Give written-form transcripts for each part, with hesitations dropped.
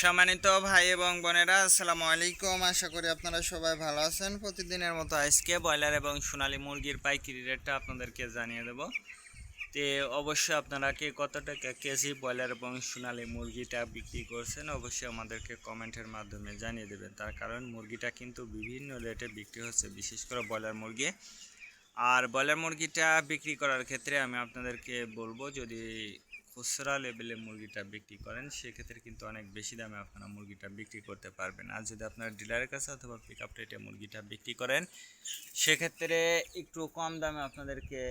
সম্মানিত ভাই এবং বোনেরা, আসসালামু আলাইকুম। আশা করি আপনারা সবাই ভালো আছেন। প্রতিদিনের মতো আজকে ব্রয়লার এবং সোনালী মুরগির পাইকারি রেটটা আপনাদেরকে জানিয়ে দেব। তে অবশ্যই আপনারা কে কত টাকা কেজি ব্রয়লার এবং সোনালী মুরগিটা বিক্রি করছেন অবশ্যই আমাদেরকে কমেন্টের মাধ্যমে জানিয়ে দেবেন। তার কারণ মুরগিটা কিন্তু বিভিন্ন রেটে বিক্রি হচ্ছে, বিশেষ করে ব্রয়লার মুরগি। আর ব্রয়লার মুরগিটা বিক্রি করার ক্ষেত্রে আমি আপনাদেরকে বলবো, যদি খুচরা লেভেলে মুরগিটা বিক্রি করেন সেক্ষেত্রে কিন্তু অনেক বেশি দামে আপনারা মুরগিটা বিক্রি করতে পারবেন। আর যদি আপনারা ডিলারের কাছে অথবা পিক আপ রেটে মুরগিটা বিক্রি করেন সেক্ষেত্রে একটু কম দামে আপনাদেরকে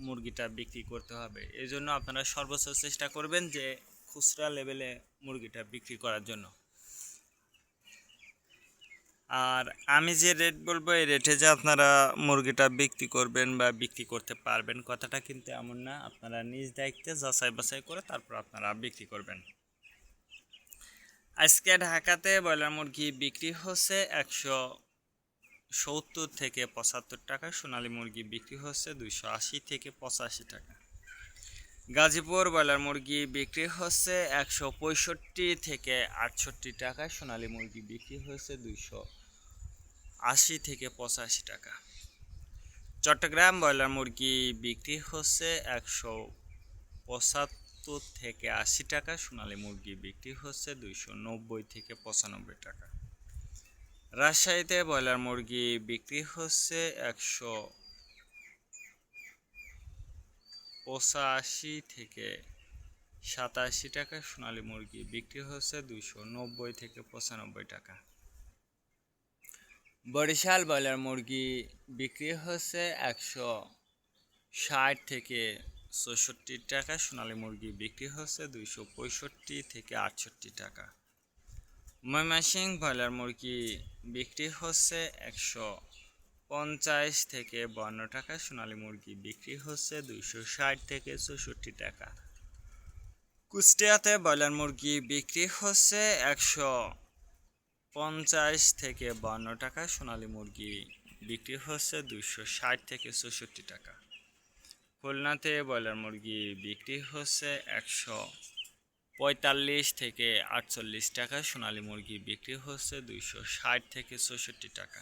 মুরগিটা বিক্রি করতে হবে। এই জন্য আপনারা সর্বোচ্চ চেষ্টা করবেন যে খুচরা লেভেলে মুরগিটা বিক্রি করার জন্য। আর আমি যে রেট বলবো এই রেটে যে আপনারা মুরগিটা বিক্রি করবেন বা বিক্রি করতে পারবেন কথাটা কিন্তু এমন না। আপনারা নিজ দায়িত্বে যাচাই বাছাই করে তারপর আপনারা বিক্রি করবেন। আজকে ঢাকাতে ব্রয়লার মুরগি বিক্রি হচ্ছে 170 থেকে 75 টাকা, সোনালী মুরগি বিক্রি হচ্ছে 280 থেকে 85 টাকা। গাজীপুর ব্রয়লার মুরগি বিক্রি হচ্ছে 165 থেকে 68 টাকা, সোনালী মুরগি বিক্রি হচ্ছে 280 থেকে 85 টাকা। চট্টগ্রাম ব্রয়লার মুরগি বিক্রি হচ্ছে 175 থেকে 80 টাকা, সোনালী মুরগি বিক্রি হচ্ছে 290 থেকে 95 টাকা। রাজশাহীতে ব্রয়লার মুরগি বিক্রি হচ্ছে 185 থেকে 87 টাকা, সোনালী মুরগি বিক্রি হচ্ছে 290 থেকে 95 টাকা। বরিশাল ব্রয়লার মুরগি বিক্রি হচ্ছে 160 থেকে 64 টাকা, সোনালী মুরগি বিক্রি হচ্ছে 265 থেকে 68 টাকা। ময়মনসিংহ ব্রয়লার মুরগি বিক্রি হচ্ছে 150 থেকে 52 টাকা, সোনালী মুরগি বিক্রি হচ্ছে 260 থেকে 64 টাকা। কুষ্টিয়াতে ব্রয়লার মুরগি বিক্রি হচ্ছে 150 থেকে 52 টাকা, সোনালী মুরগি বিক্রি হচ্ছে 260 থেকে 64 টাকা। খুলনাতে ব্রয়লার মুরগি বিক্রি হচ্ছে 145 থেকে 48 টাকা, সোনালী মুরগি বিক্রি হচ্ছে 260 থেকে 64 টাকা।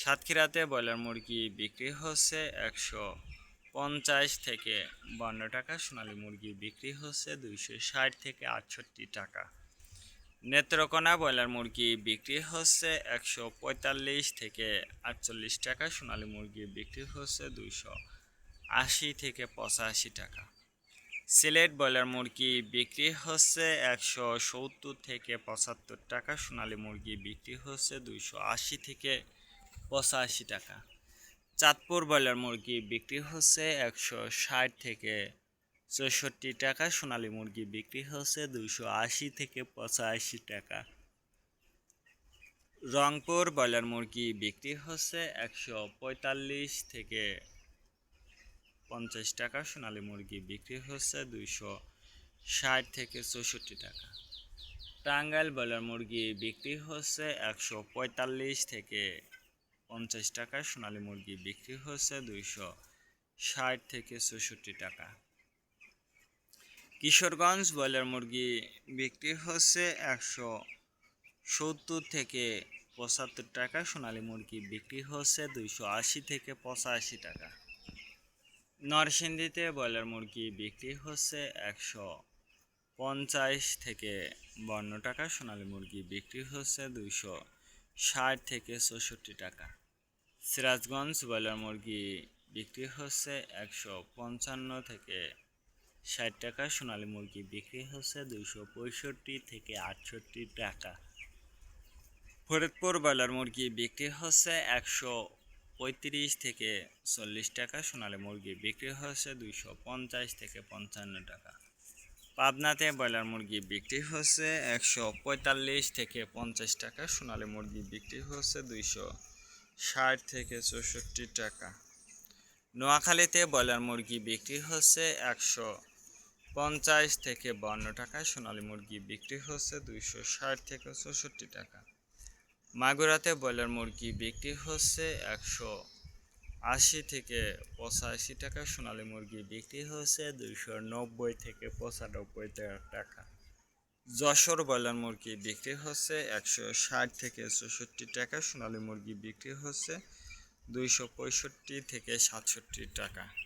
সাতক্ষীরাতে ব্রয়লার মুরগি বিক্রি হচ্ছে 150 থেকে 52 টাকা, সোনালী মুরগি বিক্রি হচ্ছে 260 থেকে 68 টাকা। নেত্রকোনা ব্রয়লার মুরগি বিক্রি হচ্ছে 145 থেকে 48 টাকা, সোনালী মুরগি বিক্রি হচ্ছে 280 থেকে 85 টাকা। সিলেট ব্রয়লার মুরগি বিক্রি হচ্ছে 170 থেকে 75 টাকা, সোনালী মুরগি বিক্রি হচ্ছে 280 থেকে 85 টাকা। চাঁদপুর ব্রয়লার মুরগি বিক্রি হচ্ছে 160 থেকে 64 টাকা, সোনালী মুরগি বিক্রি হচ্ছে 280 থেকে 85 টাকা। রংপুর ব্রয়লার মুরগি বিক্রি হচ্ছে 145 থেকে 50 টাকা, সোনালী মুরগি বিক্রি হচ্ছে 260 থেকে 64 টাকা। টাঙ্গাইল ব্রয়লার মুরগি বিক্রি হচ্ছে 145 থেকে 50 টাকা, সোনালী মুরগি বিক্রি হচ্ছে 260 থেকে 64 টাকা। কিশোরগঞ্জ ব্রয়লার মুরগি বিক্রি হচ্ছে 170 থেকে 75 টাকা, সোনালী মুরগি বিক্রি হচ্ছে 280 থেকে 85 টাকা। নরসিংদীতে ব্রয়লার মুরগি বিক্রি হচ্ছে 150 থেকে 52 টাকা, সোনালী মুরগি বিক্রি হচ্ছে 260 থেকে 64 টাকা। সিরাজগঞ্জ ব্রয়লার মুরগি বিক্রি হচ্ছে 155 থেকে 60 টাকা, সোনালী মুরগি বিক্রি হচ্ছে 265 থেকে 68 টাকা। ফরিদপুর ব্রয়লার মুরগি বিক্রি হচ্ছে 135 থেকে 40 টাকা, সোনালী মুরগি বিক্রি হচ্ছে 250 থেকে 55 টাকা। পাবনাতে ব্রয়লার মুরগি বিক্রি হচ্ছে 145 থেকে 50 টাকা, সোনালী মুরগি বিক্রি হচ্ছে 260 থেকে 64 টাকা। নোয়াখালীতে ব্রয়লার মুরগি বিক্রি হচ্ছে 150 থেকে 52 টাকা, সোনালী মুরগি বিক্রি হচ্ছে 260 থেকে 64 টাকা। মাগুরাতে ব্রয়লার মুরগি বিক্রি হচ্ছে 180 থেকে 85 টাকা, সোনালী মুরগি বিক্রি হচ্ছে 290 থেকে 95 টাকা। যশোর ব্রয়লার মুরগি বিক্রি হচ্ছে 160 থেকে 64 টাকা, সোনালী মুরগি বিক্রি হচ্ছে 265 থেকে 67 টাকা।